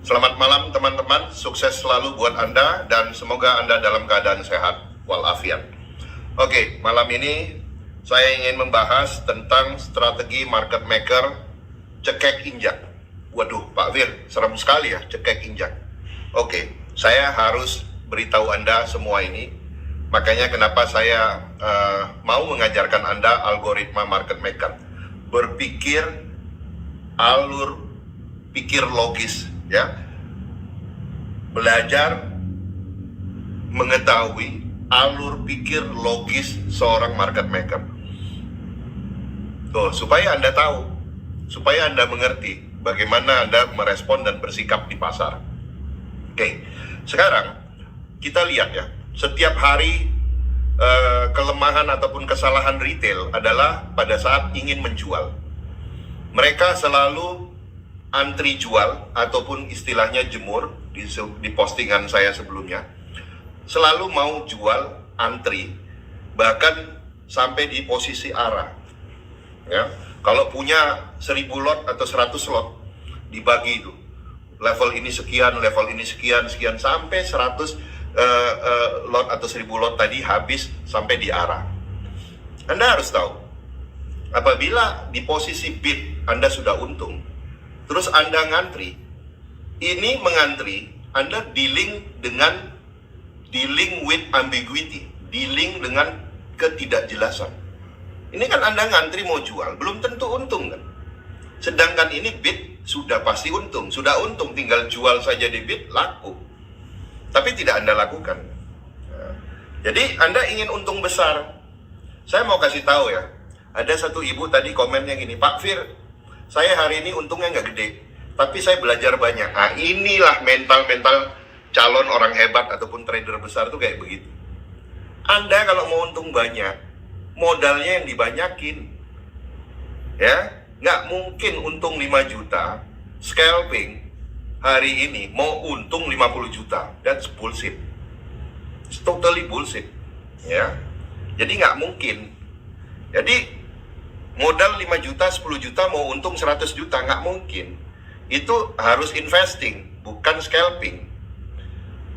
Selamat malam teman-teman, sukses selalu buat Anda dan semoga Anda dalam keadaan sehat walafiat. Oke, malam ini saya ingin membahas tentang strategi market maker cekek injak. Waduh, Pak Fir, serem sekali ya cekek injak. Oke, saya harus beritahu Anda semua ini. Makanya kenapa saya mau mengajarkan Anda algoritma market maker. Berpikir alur pikir logis, ya, belajar mengetahui alur pikir logis seorang market maker. Tuh, supaya Anda tahu, supaya Anda mengerti bagaimana Anda merespon dan bersikap di pasar. Oke, sekarang kita lihat ya, setiap hari kelemahan ataupun kesalahan retail adalah pada saat ingin menjual. Mereka selalu antri jual ataupun istilahnya jemur di postingan saya sebelumnya, selalu mau jual antri, bahkan sampai di posisi arah, ya. Kalau punya 1000 lot atau 100 lot dibagi itu, level ini sekian, level ini sekian sampai 100 lot atau 1000 lot tadi habis sampai di arah. Anda harus tahu, apabila di posisi bid Anda sudah untung, terus Anda ngantri, ini mengantri, Anda dealing with ambiguity, dealing dengan ketidakjelasan. Ini kan Anda ngantri mau jual, belum tentu untung kan. Sedangkan ini bid sudah pasti untung, sudah untung, tinggal jual saja di bid, laku. Tapi tidak Anda lakukan. Jadi Anda ingin untung besar. Saya mau kasih tahu ya, ada satu ibu tadi komennya gini, Pak Fir, saya hari ini untungnya nggak gede, tapi saya belajar banyak. Nah, inilah mental calon orang hebat ataupun trader besar tuh kayak begitu. Anda kalau mau untung banyak, modalnya yang dibanyakin. Ya, nggak mungkin untung 5 juta, scalping hari ini mau untung 50 juta. That's bullshit. It's totally bullshit. Ya, jadi nggak mungkin. Jadi modal 5 juta, 10 juta mau untung 100 juta, nggak mungkin. Itu harus investing, bukan scalping.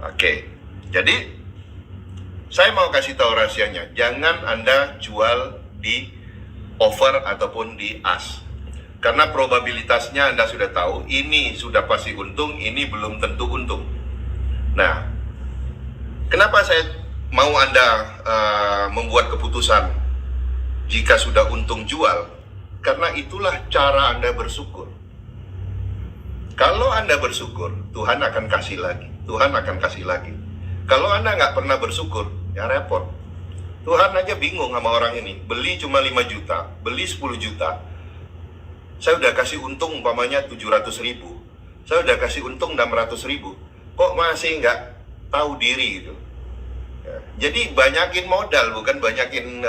Oke, jadi saya mau kasih tahu rahasianya. Jangan Anda jual di over ataupun di as. Karena probabilitasnya Anda sudah tahu, ini sudah pasti untung, ini belum tentu untung. Nah, kenapa saya mau Anda membuat keputusan jika sudah untung jual? Karena itulah cara Anda bersyukur. Kalau Anda bersyukur, Tuhan akan kasih lagi. Tuhan akan kasih lagi. Kalau Anda nggak pernah bersyukur, ya repot. Tuhan aja bingung sama orang ini. Beli cuma 5 juta, beli 10 juta. Saya udah kasih untung umpamanya 700.000. Saya udah kasih untung 600.000. Kok masih nggak tahu diri gitu? Ya, jadi banyakin modal, bukan banyakin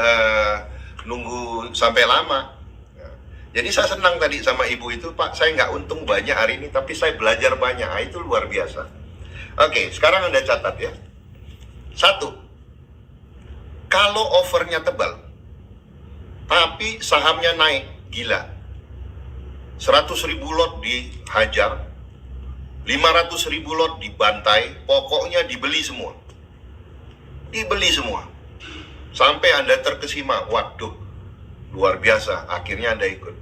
nunggu sampai lama. Jadi saya senang tadi sama ibu itu, Pak, saya nggak untung banyak hari ini, tapi saya belajar banyak. Nah, itu luar biasa. Oke, sekarang Anda catat ya. 1, kalau overnya tebal, tapi sahamnya naik, gila. 100.000 lot dihajar, 500.000 lot dibantai, pokoknya dibeli semua. Dibeli semua. Sampai Anda terkesima, waduh, luar biasa, akhirnya Anda ikut.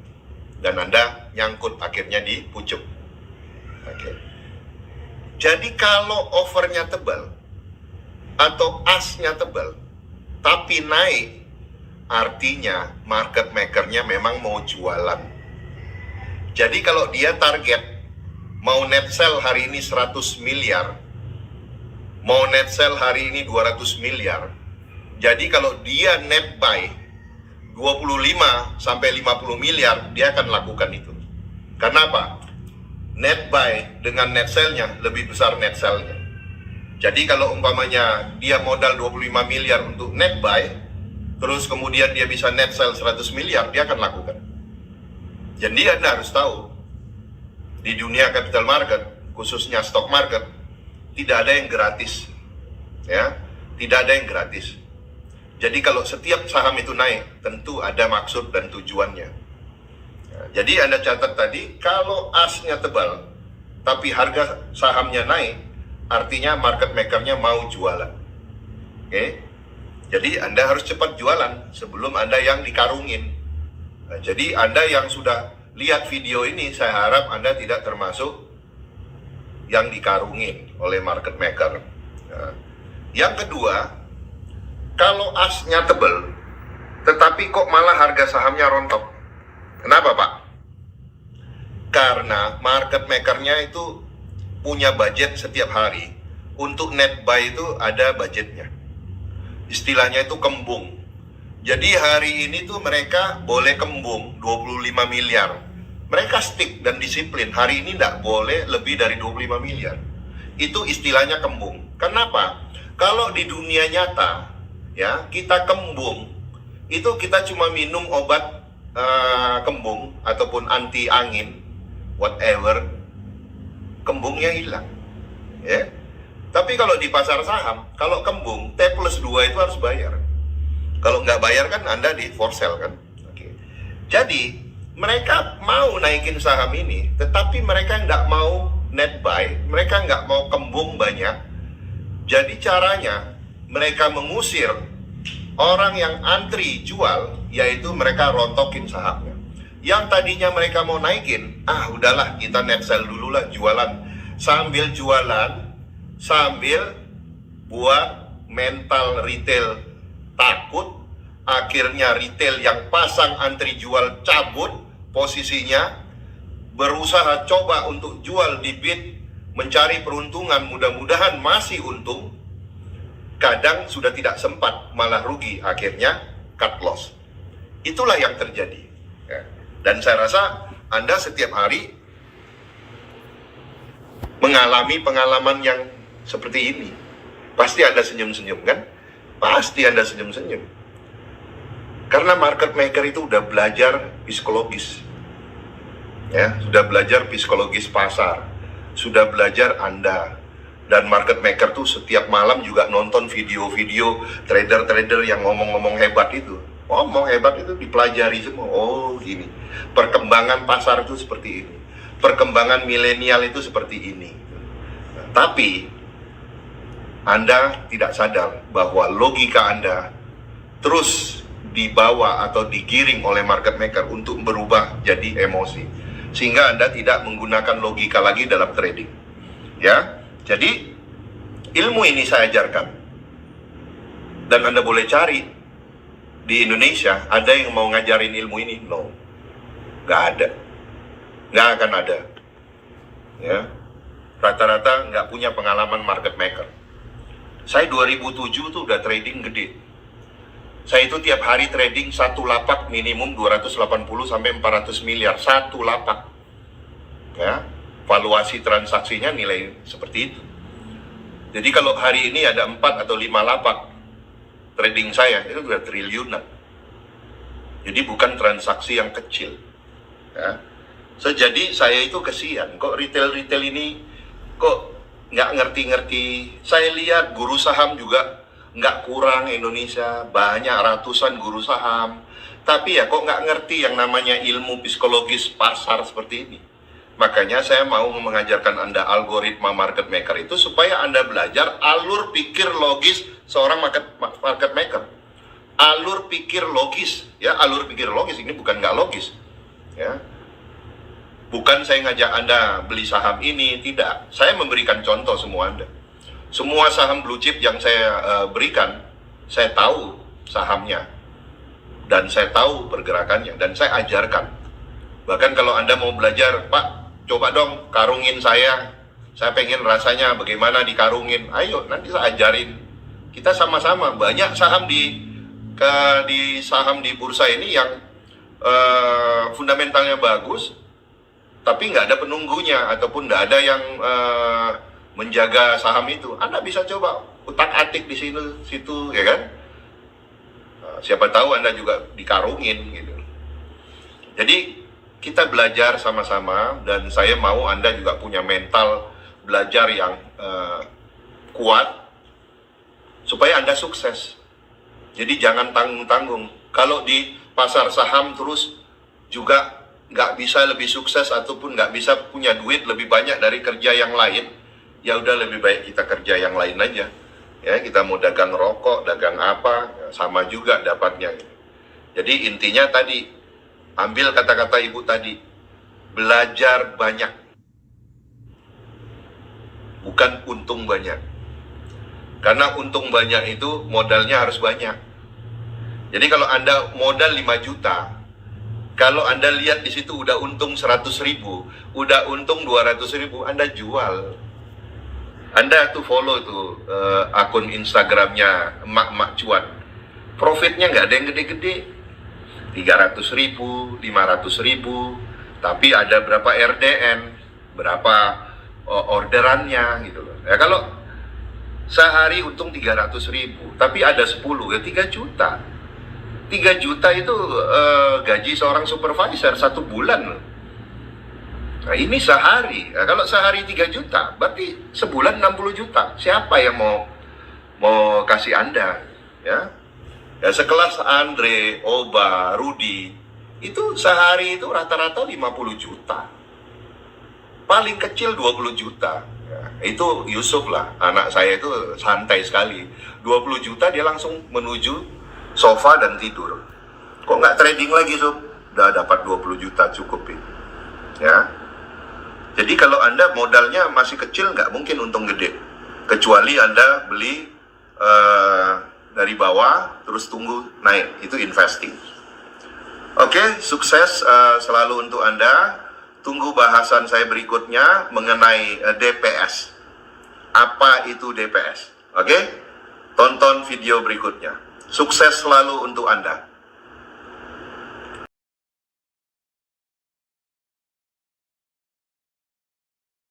Dan Anda nyangkut, akhirnya di pucuk. Oke. Jadi kalau overnya tebal, atau asnya tebal, tapi naik, artinya market makernya memang mau jualan. Jadi kalau dia target mau net sell hari ini 100 miliar, mau net sell hari ini 200 miliar, jadi kalau dia net buy 25 sampai 50 miliar, dia akan lakukan itu. Karena apa? Net buy dengan net sell-nya lebih besar net sell-nya. Jadi kalau umpamanya dia modal 25 miliar untuk net buy, terus kemudian dia bisa net sell 100 miliar, dia akan lakukan. Jadi Anda harus tahu, di dunia capital market, khususnya stock market, tidak ada yang gratis. Ya, tidak ada yang gratis. Jadi kalau setiap saham itu naik, tentu ada maksud dan tujuannya. Ya, jadi Anda catat tadi, kalau asnya tebal, tapi harga sahamnya naik, artinya market makernya mau jualan. Oke? Jadi Anda harus cepat jualan sebelum Anda yang dikarungin. Nah, jadi Anda yang sudah lihat video ini, saya harap Anda tidak termasuk yang dikarungin oleh market maker. Nah, yang kedua, kalau asnya tebel, tetapi kok malah harga sahamnya rontok. Kenapa, Pak? Karena market makernya itu punya budget setiap hari. Untuk net buy itu ada budgetnya. Istilahnya itu kembung. Jadi hari ini tuh mereka boleh kembung 25 miliar. Mereka stick dan disiplin. Hari ini tidak boleh lebih dari 25 miliar. Itu istilahnya kembung. Kenapa? Kalau di dunia nyata, ya, kita kembung, itu kita cuma minum obat kembung ataupun anti angin, whatever, kembungnya hilang, ya. Tapi kalau di pasar saham, kalau kembung T+2 itu harus bayar. Kalau nggak bayar kan Anda di for sale kan. Oke. Jadi mereka mau naikin saham ini, tetapi mereka nggak mau net buy, mereka nggak mau kembung banyak. Jadi caranya mereka mengusir orang yang antri jual, yaitu mereka rontokin sahamnya. Yang tadinya mereka mau naikin, udahlah kita net sell dulu lah, jualan. Sambil jualan, sambil buat mental retail takut, akhirnya retail yang pasang antri jual cabut posisinya, berusaha coba untuk jual di bid, mencari peruntungan, mudah-mudahan masih untung. Kadang sudah tidak sempat, malah rugi, akhirnya cut loss. Itulah yang terjadi, ya. Dan saya rasa Anda setiap hari mengalami pengalaman yang seperti ini. Pasti Anda senyum-senyum kan? Pasti Anda senyum-senyum. Karena market maker itu udah belajar psikologis, ya, sudah belajar psikologis pasar, sudah belajar Anda. Dan market maker tuh setiap malam juga nonton video-video trader-trader yang ngomong-ngomong hebat itu. Ngomong hebat itu dipelajari semua. Oh gini, perkembangan pasar itu seperti ini, perkembangan milenial itu seperti ini. Nah, tapi Anda tidak sadar bahwa logika Anda terus dibawa atau digiring oleh market maker untuk berubah jadi emosi, sehingga Anda tidak menggunakan logika lagi dalam trading, ya. Jadi ilmu ini saya ajarkan, dan Anda boleh cari di Indonesia ada yang mau ngajarin ilmu ini? No, nggak ada, nggak akan ada, ya. Rata-rata nggak punya pengalaman market maker. Saya 2007 tuh udah trading gede. Saya itu tiap hari trading satu lapak minimum 280 sampai 400 miliar satu lapak, ya. Valuasi transaksinya nilai seperti itu. Jadi kalau hari ini ada 4 atau 5 lapak trading saya, itu sudah triliunan. Jadi bukan transaksi yang kecil, ya. So, jadi saya itu kesian, kok retail-retail ini kok nggak ngerti-ngerti. Saya lihat guru saham juga nggak kurang Indonesia, banyak ratusan guru saham. Tapi ya kok nggak ngerti yang namanya ilmu psikologis pasar seperti ini. Makanya saya mau mengajarkan Anda algoritma market maker itu supaya Anda belajar alur pikir logis seorang market maker. Alur pikir logis, ya, alur pikir logis ini bukan nggak logis, ya. Bukan saya ngajak Anda beli saham ini, tidak. Saya memberikan contoh semua Anda. Semua saham blue chip yang saya berikan, saya tahu sahamnya dan saya tahu pergerakannya dan saya ajarkan. Bahkan kalau Anda mau belajar, Pak, coba dong karungin saya pengen rasanya bagaimana dikarungin. Ayo, nanti saya ajarin. Kita sama-sama. Banyak saham di saham di bursa ini yang fundamentalnya bagus, tapi nggak ada penunggunya ataupun nggak ada yang menjaga saham itu. Anda bisa coba utak-atik di situ, ya kan? Siapa tahu Anda juga dikarungin gitu. Jadi kita belajar sama-sama, dan saya mau Anda juga punya mental belajar yang kuat supaya Anda sukses. Jadi jangan tanggung-tanggung. Kalau di pasar saham terus juga nggak bisa lebih sukses ataupun nggak bisa punya duit lebih banyak dari kerja yang lain, ya udah lebih baik kita kerja yang lain aja. Ya, kita mau dagang rokok, dagang apa, sama juga dapatnya. Jadi intinya tadi, ambil kata-kata ibu tadi, belajar banyak, bukan untung banyak. Karena untung banyak itu modalnya harus banyak. Jadi kalau Anda modal 5 juta, kalau Anda lihat di situ udah untung 100.000, udah untung 200.000, Anda jual. Anda tuh follow tuh akun Instagramnya emak-emak cuan. Profitnya nggak ada yang gede-gede, 300.000, 500.000, tapi ada berapa RDN, berapa orderannya gitu loh. Ya kalau sehari untung 300.000, tapi ada 10, ya 3 juta. 3 juta itu gaji seorang supervisor 1 bulan. Nah ini sehari. Nah, kalau sehari 3 juta, berarti sebulan 60 juta. Siapa yang mau kasih Anda? Ya, ya sekelas Andre, Oba, Rudi, itu sehari itu rata-rata 50 juta. Paling kecil 20 juta. Ya, itu Yusuf lah, anak saya itu santai sekali. 20 juta dia langsung menuju sofa dan tidur. Kok nggak trading lagi, Sob? Udah dapat 20 juta cukup itu. Ya. Jadi kalau Anda modalnya masih kecil, nggak mungkin untung gede. Kecuali Anda beli dari bawah, terus tunggu naik. Itu investing. Oke, sukses selalu untuk Anda. Tunggu bahasan saya berikutnya mengenai DPS. Apa itu DPS? Oke? Tonton video berikutnya. Sukses selalu untuk Anda.